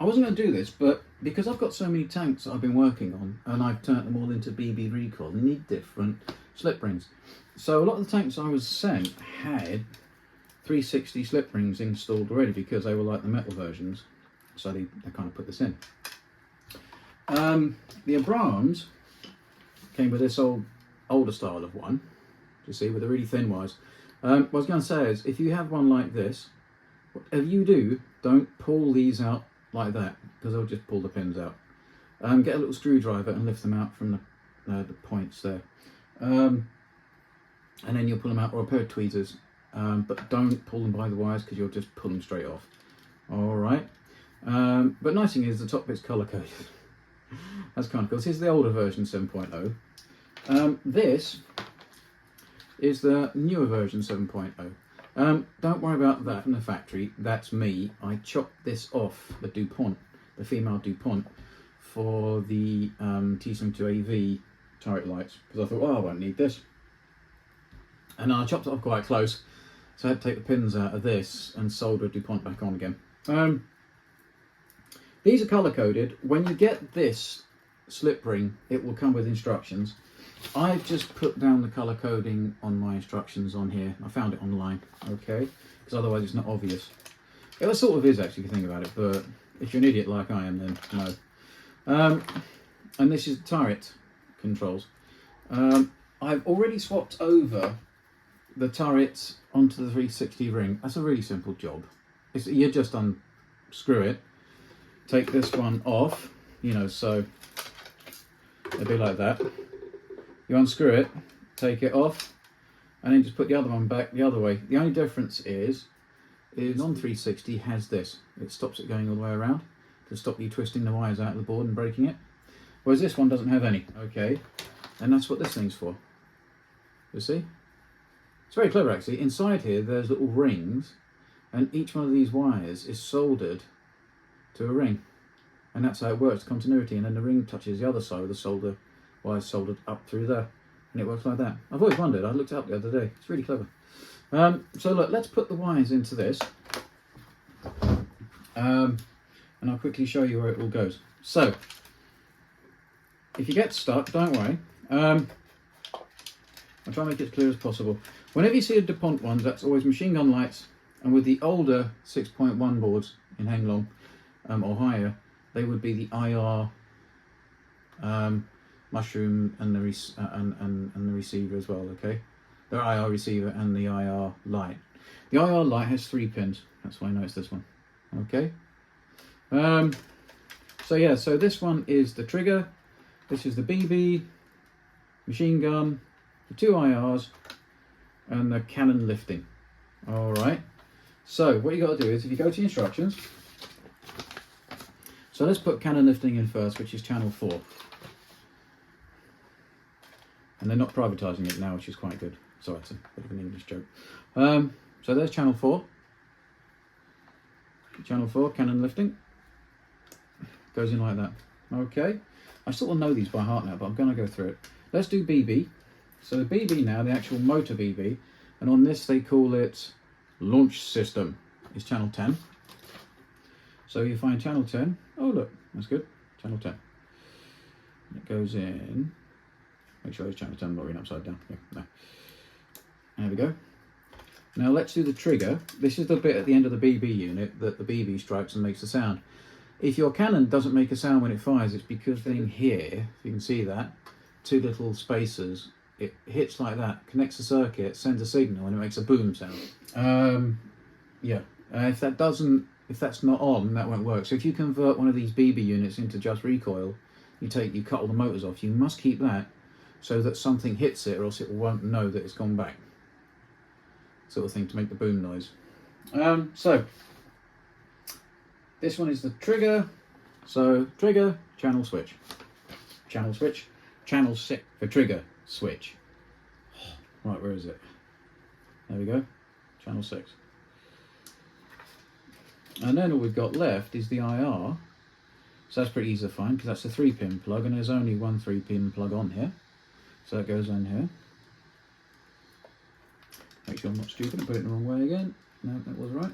I wasn't going to do this, but because I've got so many tanks that I've been working on, and I've turned them all into BB recoil, they need different slip rings. So a lot of the tanks I was sent had 360 slip rings installed already because they were like the metal versions. So they kind of put this in. The Abrams came with this older style of one, you see, with the really thin wires. What I was going to say is, if you have one like this, whatever you do, don't pull these out like that, because they'll just pull the pins out. Get a little screwdriver and lift them out from the points there. And then you'll pull them out, or a pair of tweezers. But don't pull them by the wires, because you'll just pull them straight off. Alright. But nice thing is, the top bit's colour coded. That's kind of cool. This is the older version 7.0. This is the newer version 7.0. Don't worry about that from the factory. That's me. I chopped this off the DuPont, the female DuPont, for the T72AV turret lights, because I thought, oh, I won't need this. And I chopped it off quite close, so I had to take the pins out of this and solder a DuPont back on again. These are colour coded. When you get this slip ring, it will come with instructions. I've just put down the colour coding on my instructions on here. I found it online, okay? Because otherwise it's not obvious. It sort of is actually, if you think about it, but if you're an idiot like I am, then no. And this is turret controls. I've already swapped over the turret onto the 360 ring. That's a really simple job. You just unscrew it, take this one off, you know, so it'll be like that. You unscrew it, take it off, and then just put the other one back the other way. The only difference is non-360 has this. It stops it going all the way around to stop you twisting the wires out of the board and breaking it. Whereas this one doesn't have any, okay? And that's what this thing's for. You see? It's very clever actually. Inside here there's little rings, and each one of these wires is soldered to a ring. And that's how it works, continuity, and then the ring touches the other side with the solder wire soldered up through there, and it works like that. I've always wondered, I looked it up the other day, it's really clever. So look, let's put the wires into this, and I'll quickly show you where it all goes. So, if you get stuck, don't worry. I'll try and make it as clear as possible. Whenever you see a DuPont ones, that's always machine gun lights, and with the older 6.1 boards in Heng or higher, they would be the IR mushroom and the receiver as well, okay? The IR receiver and the IR light. The IR light has 3 pins, that's why I know it's this one, okay? So yeah, so this one is the trigger, this is the BB, machine gun, the 2 IRs, and the cannon lifting. Alright, so what you got to do is, if you go to the instructions, so let's put cannon lifting in first, which is channel 4. And they're not privatising it now, which is quite good. Sorry, it's a bit of an English joke. So there's channel 4. Channel 4, cannon lifting. Goes in like that. Okay. I sort of know these by heart now, but I'm going to go through it. Let's do BB. So the BB now, the actual motor BB, and on this they call it launch system, is channel 10. So you find channel 10. Oh look, that's good. Channel 10. And it goes in. Make sure it's channel 10, not reading upside down. Yeah, no. There we go. Now let's do the trigger. This is the bit at the end of the BB unit that the BB strikes and makes a sound. If your cannon doesn't make a sound when it fires, it's because in here, you can see that, 2 little spacers, it hits like that, connects the circuit, sends a signal, and it makes a boom sound. Yeah, if that's not on, that won't work. So if you convert one of these BB units into just recoil, you cut all the motors off, you must keep that so that something hits it, or else it won't know that it's gone back. Sort of thing, to make the boom noise. So this one is the trigger. So trigger, channel switch, channel 6 for trigger switch. Right, where is it? There we go, channel 6. And then all we've got left is the IR. So that's pretty easy to find, because that's a 3-pin plug, and there's only one 3-pin plug on here. So that goes in here. Make sure I'm not stupid and put it in the wrong way again. No, that was right.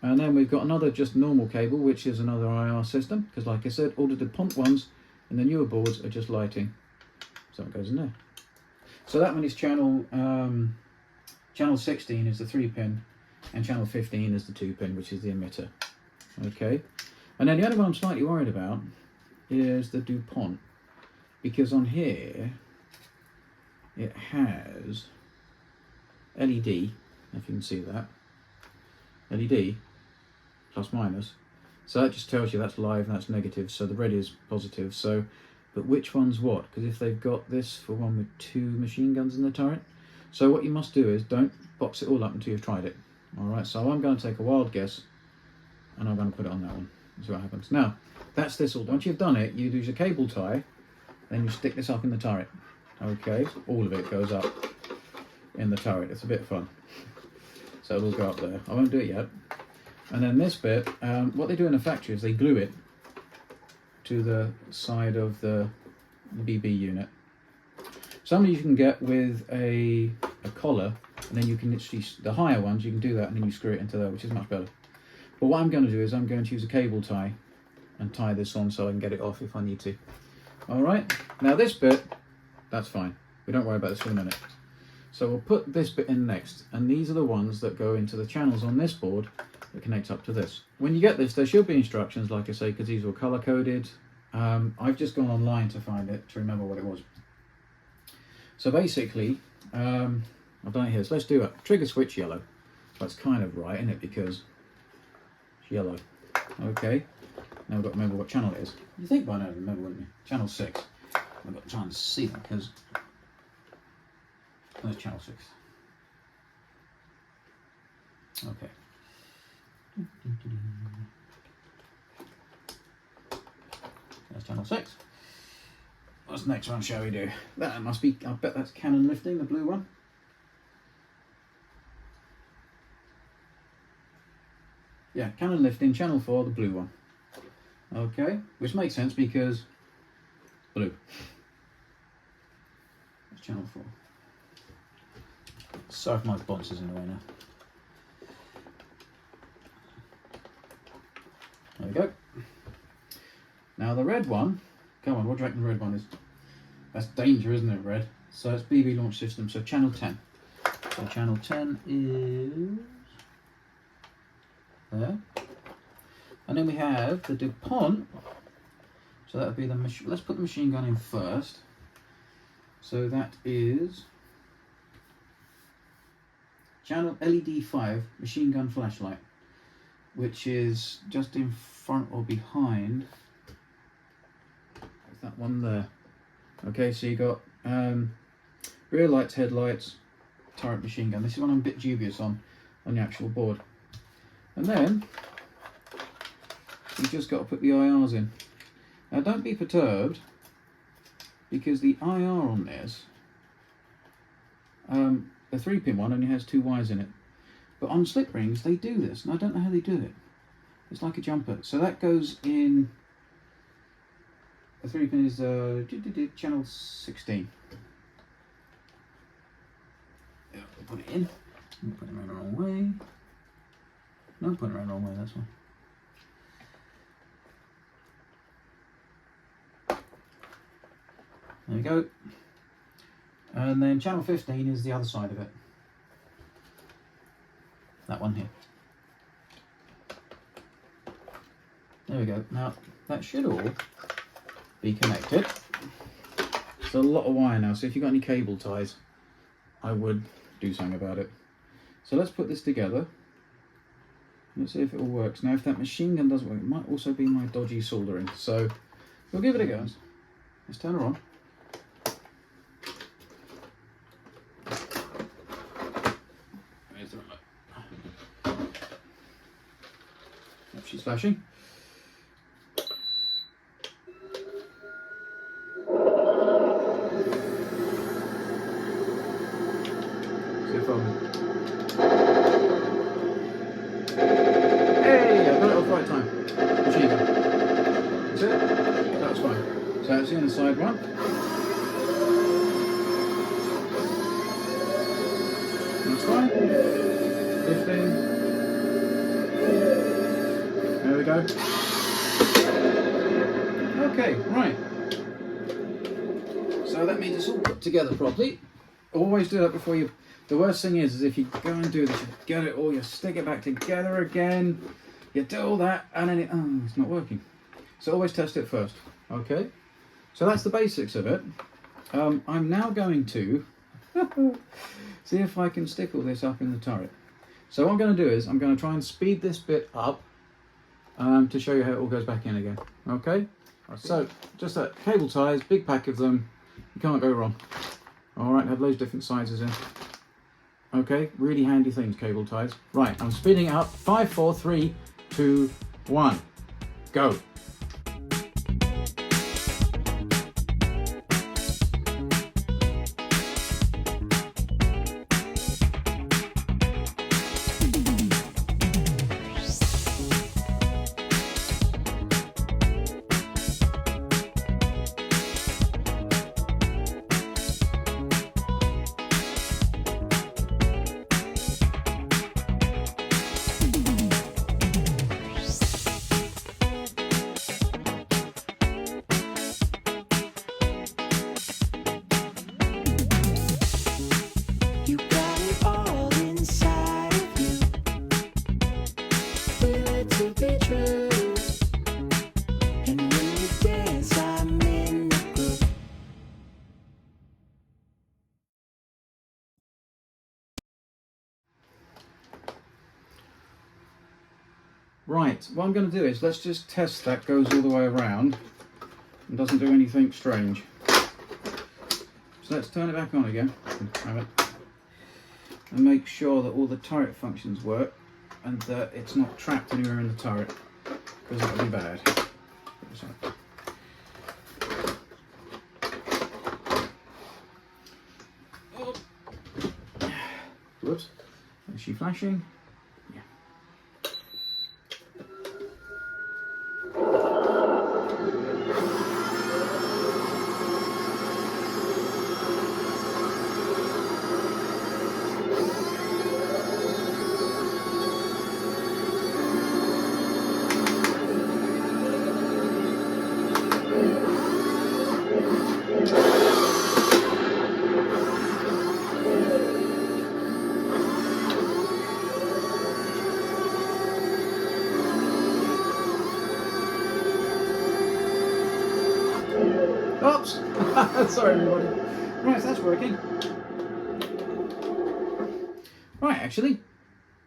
And then we've got another just normal cable, which is another IR system, because like I said, all the DuPont ones and the newer boards are just lighting. So it goes in there. So that one is channel 16 is the 3-pin, and channel 15 is the 2-pin, which is the emitter. Okay. And then the other one I'm slightly worried about is the DuPont, because on here it has LED, if you can see that, LED plus minus, so that just tells you that's live and that's negative, so the red is positive. So but which one's what? Because if they've got this for one with 2 machine guns in the turret, so what you must do is don't box it all up until you've tried it. Alright, so I'm going to take a wild guess and I'm going to put it on that one and see what happens. Now that's this all. Once you've done it, you use a cable tie, then you stick this up in the turret. Okay, all of it goes up in the turret. It's a bit of fun. So it'll go up there. I won't do it yet. And then this bit, what they do in the factory is they glue it to the side of the BB unit. Some you can get with a collar, and then you can literally, the higher ones, you can do that and then you screw it into there, which is much better. But what I'm going to do is I'm going to use a cable tie and tie this on so I can get it off if I need to. Alright, now this bit, that's fine. We don't worry about this for a minute. So we'll put this bit in next, and these are the ones that go into the channels on this board that connects up to this. When you get this, there should be instructions, like I say, because these were color coded. I've just gone online to find it, to remember what it was. So basically, I've done it here. So let's do it. Trigger switch yellow. That's kind of right, isn't it? Because it's yellow. Okay. Now we've got to remember what channel it is. You think by now you'd remember, wouldn't you? Channel 6. I've got to try and see that because there's channel 6. Okay. There's channel 6. What's the next one shall we do? That must be, I bet that's cannon lifting, the blue one. Yeah, cannon lifting, channel 4, the blue one. Okay, which makes sense because blue. That's channel 4. Sorry if my bounce is in the way now. There we go. Now the red one, come on, what do you reckon the red one is? That's danger, isn't it, red? So it's BB launch system, so channel 10. So channel 10 is there. And then we have the DuPont. So that would be the machine. Let's put the machine gun in first. So that is channel LED 5 machine gun flashlight, which is just in front or behind. There's that one there. Okay, so you got rear lights, headlights, turret, machine gun. This is one I'm a bit dubious on the actual board. And then you just got to put the IRs in. Now don't be perturbed because the IR on this, the 3-pin one only has 2 wires in it. But on slip rings they do this, and I don't know how they do it. It's like a jumper. So that goes in, the 3-pin is channel 16. Yeah, put it in. Put it around the wrong way. No, put it around the wrong way, that's one. There we go. And then channel 15 is the other side of it. That one here. There we go. Now, that should all be connected. It's a lot of wire now, so if you've got any cable ties, I would do something about it. So let's put this together. Let's see if it all works. Now, if that machine gun doesn't work, it might also be my dodgy soldering. So we'll give it a go. Let's turn her on. There's the remote. Yep, she's flashing. See if hey, I got it off right time. Machine gun. That's it. That's fine. So that's the inside one. That's fine. 15. go. Okay, right. So that means it's all put together properly. Always do that before you... The worst thing is if you go and do this, you get it all, you stick it back together again, you do all that, and then it's not working. So always test it first, okay? So that's the basics of it. I'm now going to see if I can stick all this up in the turret. So what I'm going to do is I'm going to try and speed this bit up to show you how it all goes back in again, okay? So just that, cable ties, big pack of them, you can't go wrong. All right, have loads of different sizes in. Okay, really handy things, cable ties. Right, I'm speeding it up. 5, 4, 3, 2, 1, go. Right, what I'm going to do is let's just test that goes all the way around and doesn't do anything strange. So let's turn it back on again, have it, and make sure that all the turret functions work and that it's not trapped anywhere in the turret, because that would be bad. Oh. Whoops, is she flashing? Oops! Sorry everybody. Right, so that's working. Right, actually,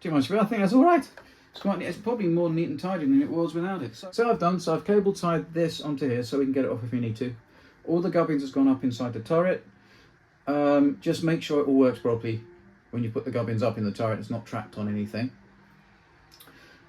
too much of it, I think that's alright. It's probably more neat and tidy than it was without it. So I've cable tied this onto here so we can get it off if we need to. All the gubbins has gone up inside the turret. Just make sure it all works properly when you put the gubbins up in the turret, it's not trapped on anything.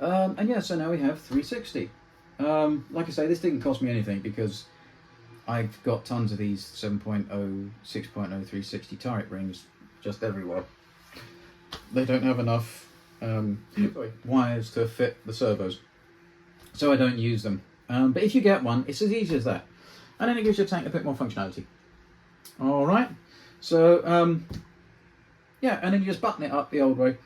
And yeah, so now we have 360. Like I say, this didn't cost me anything because I've got tons of these 7.0, 6.0, 360 turret rings just everywhere. They don't have enough wires to fit the servos, so I don't use them. But if you get one, it's as easy as that. And then it gives your tank a bit more functionality. All right, so yeah, and then you just button it up the old way.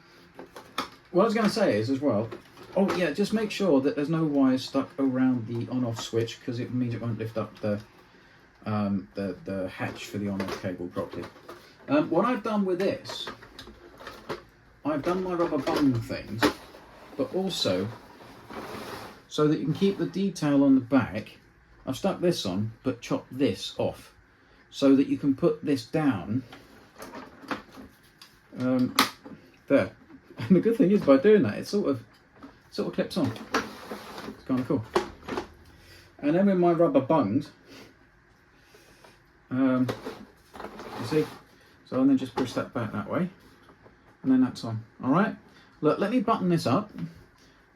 What I was going to say is as well, oh yeah, just make sure that there's no wires stuck around the on-off switch, because it means it won't lift up the hatch for the on-off cable properly. What I've done with this, I've done my rubber bung things, but also so that you can keep the detail on the back, I've stuck this on but chopped this off so that you can put this down there. And the good thing is, by doing that, it sort of clips on. It's kind of cool. And then with my rubber bungs, you see, so and then just push that back that way, and then that's on. All right, look, let me button this up,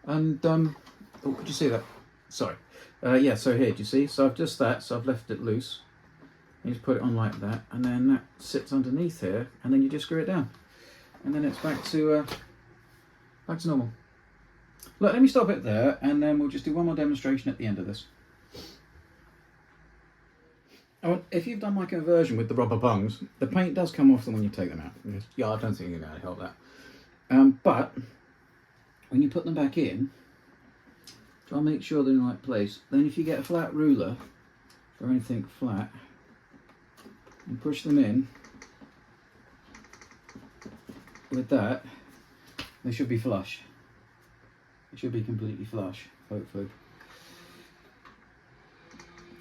and oh, could you see that? Sorry. Yeah, so here, do you see? So I've just so I've left it loose. You just put it on like that, and then that sits underneath here, and then you just screw it down, and then it's back to normal. Look, let me stop it there, and then we'll just do one more demonstration at the end of this. Oh, if you've done my conversion with the rubber bungs, the paint does come off them when you take them out. Yeah, I don't think you're going to help that. But when you put them back in, Try and make sure they're in the right place. Then if you get a flat ruler or anything flat, and push them in with that, they should be flush. It should be completely flush, hopefully.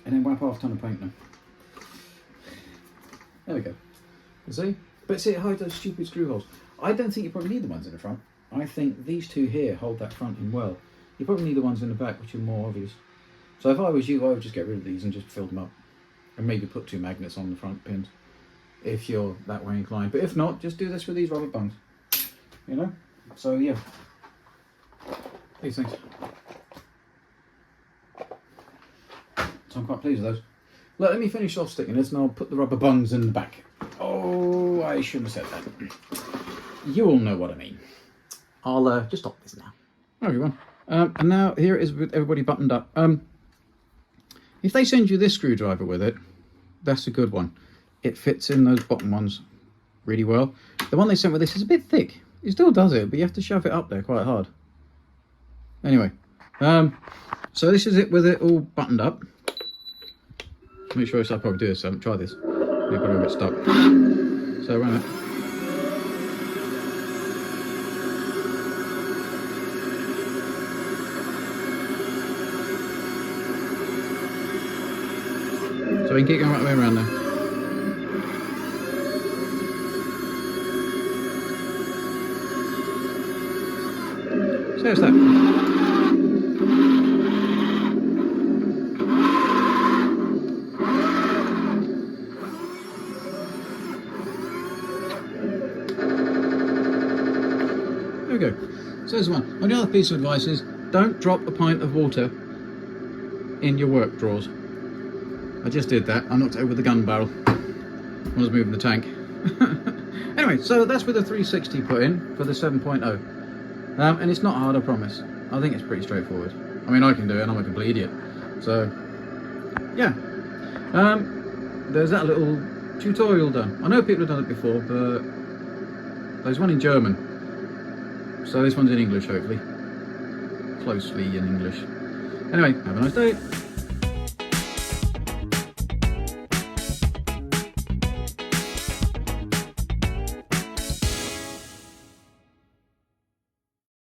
And then wipe off a ton of paint them. There we go. You see? But see, it hides those stupid screw holes. I don't think you probably need the ones in the front. I think these two here hold that front in well. You probably need the ones in the back, which are more obvious. So if I was you, I would just get rid of these and just fill them up. And maybe put 2 magnets on the front pins, if you're that way inclined. But if not, just do this with these rubber bungs. You know? So yeah. These things. So I'm quite pleased with those. Look, let me finish off sticking this and I'll put the rubber bungs in the back. Oh, I shouldn't have said that. You all know what I mean. I'll just stop this now. Hi everyone. And now here it is with everybody buttoned up. If they send you this screwdriver with it, that's a good one. It fits in those bottom ones really well. The one they sent with this is a bit thick. It still does it, but you have to shove it up there quite hard. Anyway, so this is it with it all buttoned up. Make sure I'll probably do this. I haven't tried this. Maybe got a bit stuck. So run it. So we can keep going right the way around now. So there's that. There we go. So there's one. And the other piece of advice is don't drop a pint of water in your work drawers. I just did that. I knocked it over with the gun barrel when I was moving the tank. Anyway, so that's with the 360 put in for the 7.0. And it's not hard, I promise. I think it's pretty straightforward. I mean, I can do it and I'm a complete idiot. So, yeah. There's that little tutorial done. I know people have done it before, but there's one in German. So this one's in English, hopefully. Closely in English. Anyway, have a nice day.